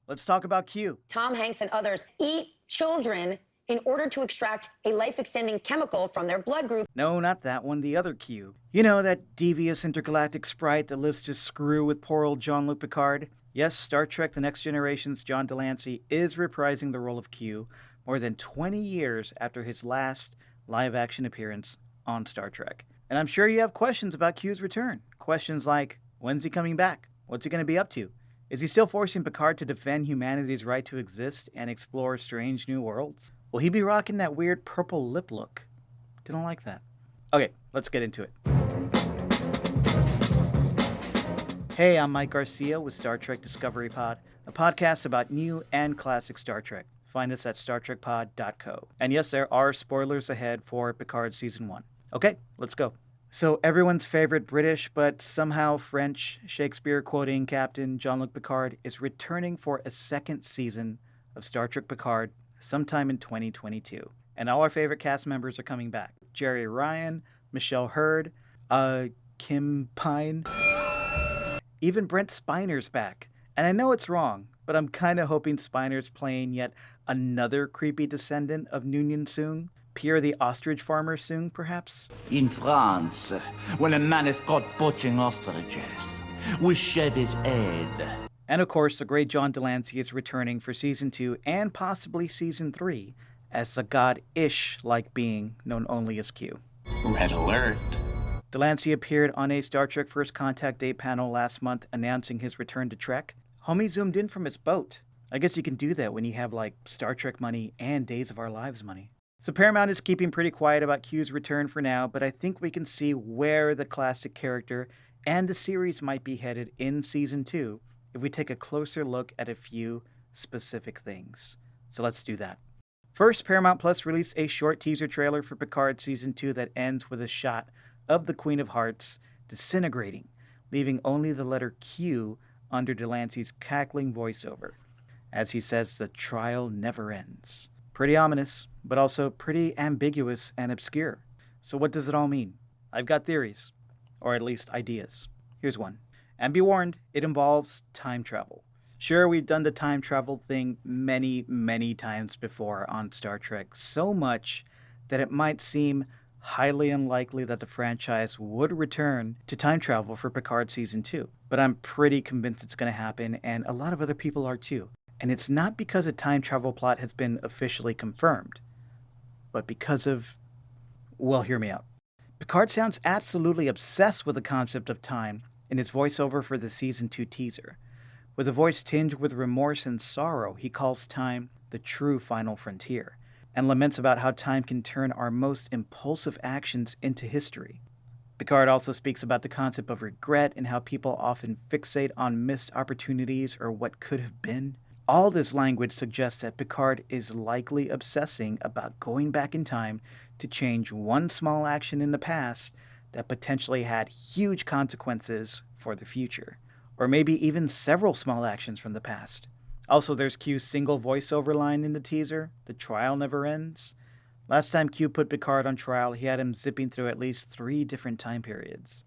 let's talk about Q. Tom Hanks and others eat children in order to extract a life-extending chemical from their blood group. No, not that one, the other Q. You know, that devious intergalactic sprite that lives to screw with poor old Jean-Luc Picard? Yes, Star Trek The Next Generation's John Delancey is reprising the role of Q more than 20 years after his last live-action appearance on Star Trek. And I'm sure you have questions about Q's return. Questions like, when's he coming back? What's he going to be up to? Is he still forcing Picard to defend humanity's right to exist and explore strange new worlds? Will he be rocking that weird purple lip look? Didn't like that. Okay, let's get into it. Hey, I'm Mike Garcia with Star Trek Discovery Pod, a podcast about new and classic Star Trek. Find us at StarTrekPod.co. And yes, there are spoilers ahead for Picard Season 1. Okay, let's go. So everyone's favorite British, but somehow French, Shakespeare-quoting Captain Jean-Luc Picard is returning for a second season of Star Trek Picard sometime in 2022. And all our favorite cast members are coming back. Jerry Ryan, Michelle Hurd, Kim Pine. Even Brent Spiner's back. And I know it's wrong, but I'm kind of hoping Spiner's playing yet another creepy descendant of Noonien Soong. Pierre the ostrich farmer Soong, perhaps? In France, when a man is caught poaching ostriches, we shed his head. And of course, the great John Delancey is returning for Season 2 and possibly Season 3 as the god-ish-like being known only as Q. Red alert. Delancey appeared on a Star Trek First Contact Day panel last month announcing his return to Trek. Homie zoomed in from his boat. I guess you can do that when you have, like, Star Trek money and Days of Our Lives money. So Paramount is keeping pretty quiet about Q's return for now, but I think we can see where the classic character and the series might be headed in Season 2 if we take a closer look at a few specific things. So let's do that. First, Paramount Plus released a short teaser trailer for Picard Season 2 that ends with a shot of the Queen of Hearts disintegrating, leaving only the letter Q under Delancey's cackling voiceover, as he says the trial never ends. Pretty ominous, but also pretty ambiguous and obscure. So what does it all mean? I've got theories, or at least ideas. Here's one. And be warned, it involves time travel. Sure, we've done the time travel thing many, many times before on Star Trek, so much that it might seem highly unlikely that the franchise would return to time travel for Picard Season 2. But I'm pretty convinced it's going to happen, and a lot of other people are too. And it's not because a time travel plot has been officially confirmed, but because of, well, hear me out. Picard sounds absolutely obsessed with the concept of time in his voiceover for the Season 2 teaser. With a voice tinged with remorse and sorrow, he calls time the true final frontier, and laments about how time can turn our most impulsive actions into history. Picard also speaks about the concept of regret and how people often fixate on missed opportunities or what could have been. All this language suggests that Picard is likely obsessing about going back in time to change one small action in the past that potentially had huge consequences for the future, or maybe even several small actions from the past. Also, there's Q's single voiceover line in the teaser, "The trial never ends." Last time Q put Picard on trial, he had him zipping through at least 3 different time periods.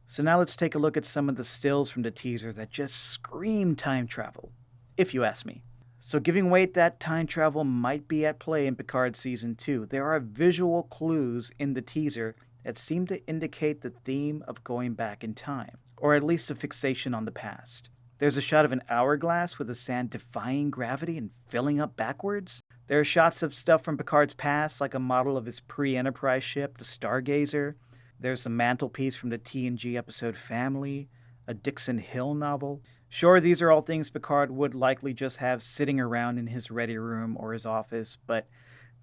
So now let's take a look at some of the stills from the teaser that just scream time travel, if you ask me. So giving weight that time travel might be at play in Picard Season 2, there are visual clues in the teaser that seem to indicate the theme of going back in time, or at least a fixation on the past. There's a shot of an hourglass with the sand defying gravity and filling up backwards. There are shots of stuff from Picard's past, like a model of his pre-Enterprise ship, the Stargazer. There's a mantelpiece from the TNG episode Family, a Dixon Hill novel. Sure, these are all things Picard would likely just have sitting around in his ready room or his office, but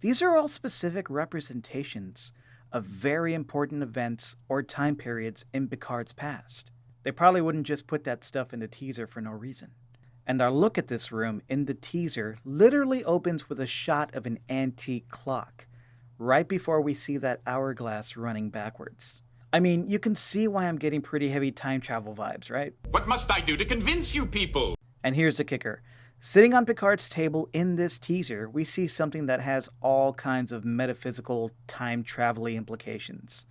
these are all specific representations of very important events or time periods in Picard's past. They probably wouldn't just put that stuff in the teaser for no reason. And our look at this room in the teaser literally opens with a shot of an antique clock, right before we see that hourglass running backwards. I mean, you can see why I'm getting pretty heavy time travel vibes, right? What must I do to convince you people? And here's the kicker. Sitting on Picard's table in this teaser, we see something that has all kinds of metaphysical time travel-y implications.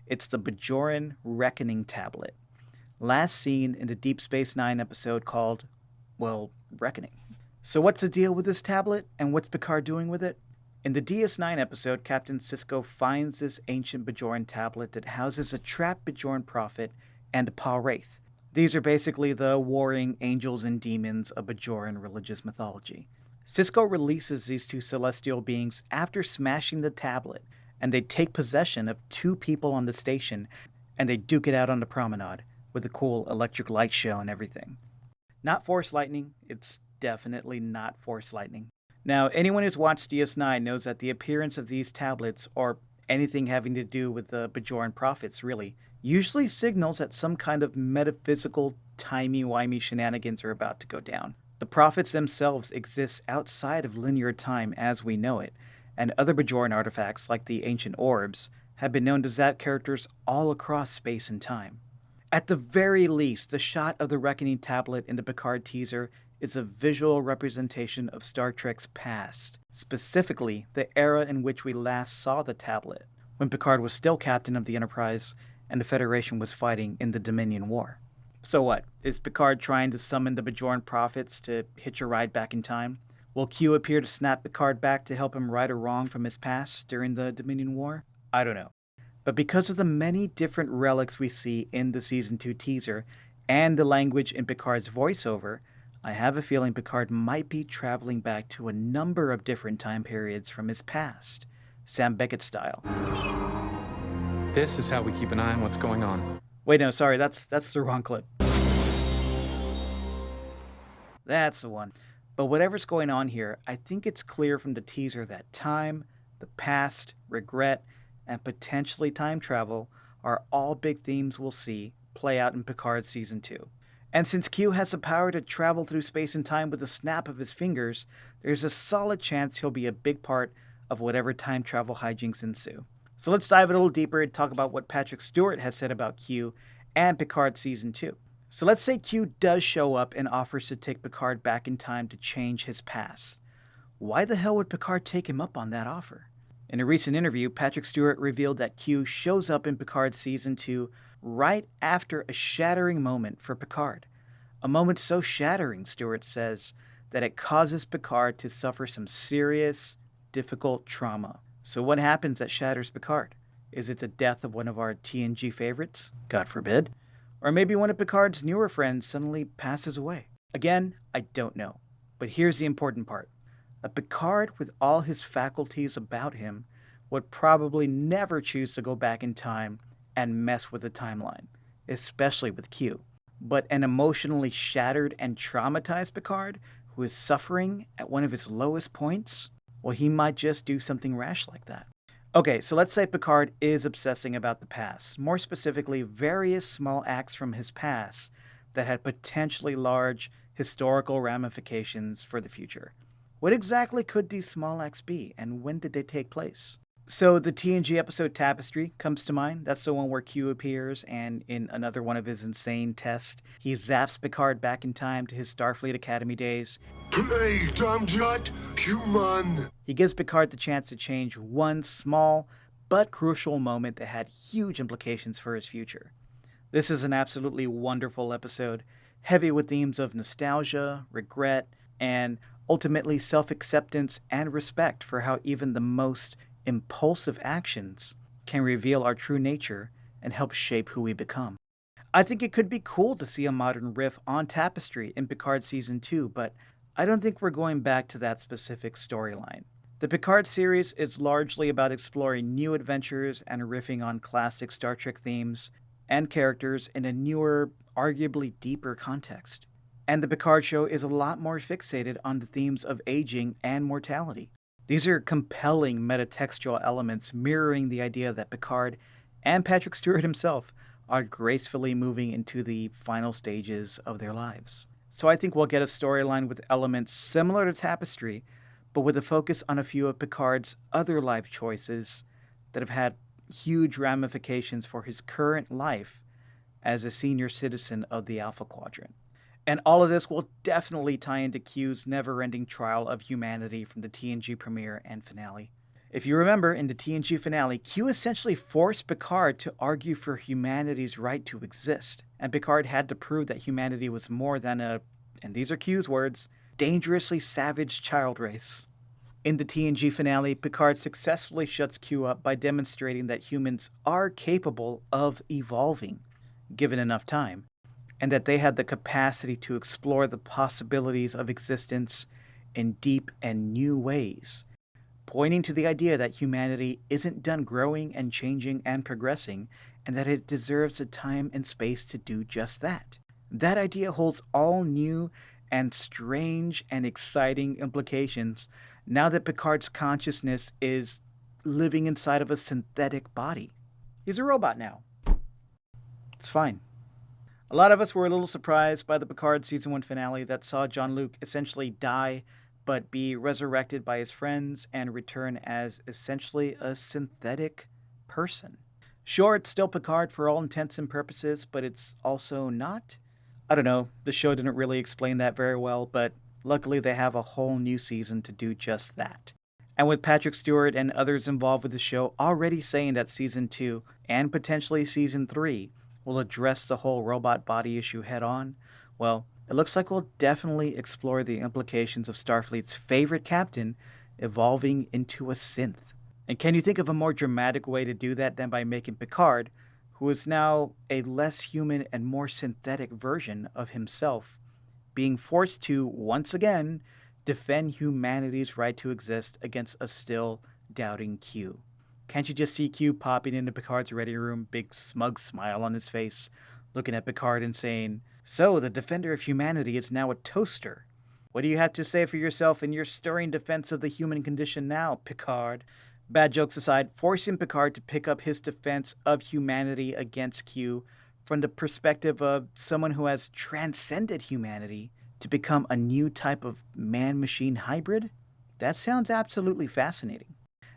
It's the Bajoran Reckoning Tablet, last seen in the Deep Space Nine episode called well, reckoning. So what's the deal with this tablet, and what's Picard doing with it? In the DS9 episode, Captain Sisko finds this ancient Bajoran tablet that houses a trapped Bajoran prophet and a Pa Wraith. These are basically the warring angels and demons of Bajoran religious mythology. Sisko releases these two celestial beings after smashing the tablet, and they take possession of two people on the station, and they duke it out on the promenade with a cool electric light show and everything. Not Force Lightning. It's definitely not Force Lightning. Now, anyone who's watched DS9 knows that the appearance of these tablets, or anything having to do with the Bajoran prophets really, usually signals that some kind of metaphysical timey-wimey shenanigans are about to go down. The prophets themselves exist outside of linear time as we know it, and other Bajoran artifacts, like the ancient orbs, have been known to zap characters all across space and time. At the very least, the shot of the Reckoning tablet in the Picard teaser is a visual representation of Star Trek's past, specifically the era in which we last saw the tablet, when Picard was still captain of the Enterprise and the Federation was fighting in the Dominion War. So what? Is Picard trying to summon the Bajoran prophets to hitch a ride back in time? Will Q appear to snap Picard back to help him right a wrong from his past during the Dominion War? I don't know. But because of the many different relics we see in the Season 2 teaser and the language in Picard's voiceover, I have a feeling Picard might be traveling back to a number of different time periods from his past, Sam Beckett style. This is how we keep an eye on what's going on. Wait, no, sorry, that's the wrong clip. That's the one. But whatever's going on here, I think it's clear from the teaser that time, the past, regret, and potentially time travel are all big themes we'll see play out in Picard Season 2. And since Q has the power to travel through space and time with a snap of his fingers, there's a solid chance he'll be a big part of whatever time travel hijinks ensue. So let's dive a little deeper and talk about what Patrick Stewart has said about Q and Picard Season 2. So let's say Q does show up and offers to take Picard back in time to change his past. Why the hell would Picard take him up on that offer? In a recent interview, Patrick Stewart revealed that Q shows up in Picard Season 2 right after a shattering moment for Picard. A moment so shattering, Stewart says, that it causes Picard to suffer some serious, difficult trauma. So what happens that shatters Picard? Is it the death of one of our TNG favorites? God forbid. Or maybe one of Picard's newer friends suddenly passes away. Again, I don't know. But here's the important part. A Picard with all his faculties about him would probably never choose to go back in time and mess with the timeline, especially with Q. But an emotionally shattered and traumatized Picard who is suffering at one of his lowest points, well, he might just do something rash like that. Okay, so let's say Picard is obsessing about the past, more specifically various small acts from his past that had potentially large historical ramifications for the future. What exactly could these small acts be, and when did they take place? So the TNG episode Tapestry comes to mind. That's the one where Q appears, and in another one of his insane tests, he zaps Picard back in time to his Starfleet Academy days. Play, Damjat, human! He gives Picard the chance to change one small but crucial moment that had huge implications for his future. This is an absolutely wonderful episode, heavy with themes of nostalgia, regret, and ultimately self-acceptance and respect for how even the most impulsive actions can reveal our true nature and help shape who we become. I think it could be cool to see a modern riff on Tapestry in Picard Season 2, but I don't think we're going back to that specific storyline. The Picard series is largely about exploring new adventures and riffing on classic Star Trek themes and characters in a newer, arguably deeper context. And the Picard show is a lot more fixated on the themes of aging and mortality. These are compelling metatextual elements mirroring the idea that Picard and Patrick Stewart himself are gracefully moving into the final stages of their lives. So I think we'll get a storyline with elements similar to Tapestry, but with a focus on a few of Picard's other life choices that have had huge ramifications for his current life as a senior citizen of the Alpha Quadrant. And all of this will definitely tie into Q's never-ending trial of humanity from the TNG premiere and finale. If you remember, in the TNG finale, Q essentially forced Picard to argue for humanity's right to exist, and Picard had to prove that humanity was more than a and these are Q's words, dangerously savage child race. In the TNG finale, Picard successfully shuts Q up by demonstrating that humans are capable of evolving, given enough time, and that they have the capacity to explore the possibilities of existence in deep and new ways, pointing to the idea that humanity isn't done growing and changing and progressing, and that it deserves the time and space to do just that. That idea holds all new and strange and exciting implications now that Picard's consciousness is living inside of a synthetic body. He's a robot now. It's fine. A lot of us were a little surprised by the Picard Season 1 finale that saw Jean-Luc essentially die but be resurrected by his friends and return as essentially a synthetic person. Sure, it's still Picard for all intents and purposes, but it's also not. I don't know, the show didn't really explain that very well, but luckily they have a whole new season to do just that. And with Patrick Stewart and others involved with the show already saying that Season 2 and potentially Season 3 will address the whole robot body issue head on, well, it looks like we'll definitely explore the implications of Starfleet's favorite captain evolving into a synth. And can you think of a more dramatic way to do that than by making Picard, who is now a less human and more synthetic version of himself, being forced to, once again, defend humanity's right to exist against a still doubting Q? Can't you just see Q popping into Picard's ready room, big smug smile on his face, looking at Picard and saying, "So, the defender of humanity is now a toaster. What do you have to say for yourself in your stirring defense of the human condition now, Picard?" Bad jokes aside, forcing Picard to pick up his defense of humanity against Q from the perspective of someone who has transcended humanity to become a new type of man-machine hybrid? That sounds absolutely fascinating.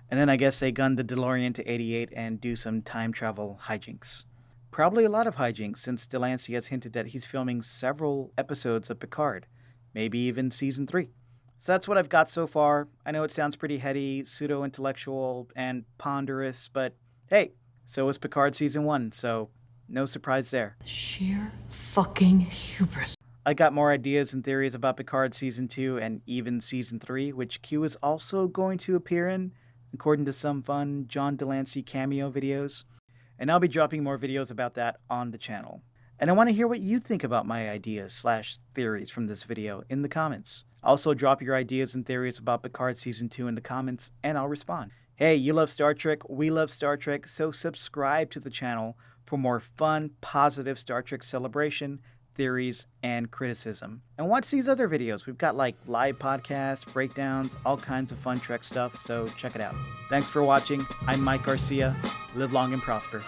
And then I guess they gun the DeLorean to 88 and do some time travel hijinks. Probably a lot of hijinks, since Delancey has hinted that he's filming several episodes of Picard, maybe even Season 3. So that's what I've got so far. I know it sounds pretty heady, pseudo-intellectual, and ponderous, but hey, so is Picard Season 1, so no surprise there. Sheer fucking hubris. I got more ideas and theories about Picard Season 2 and even Season 3, which Q is also going to appear in, according to some fun John Delancey cameo videos. And I'll be dropping more videos about that on the channel. And I want to hear what you think about my ideas/theories from this video in the comments. Also, drop your ideas and theories about Picard Season 2 in the comments, and I'll respond. Hey, you love Star Trek, we love Star Trek, so subscribe to the channel for more fun, positive Star Trek celebration, theories, and criticism. And watch these other videos. We've got like live podcasts, breakdowns, all kinds of fun Trek stuff, so check it out. Thanks for watching. I'm Mike Garcia. Live long and prosper.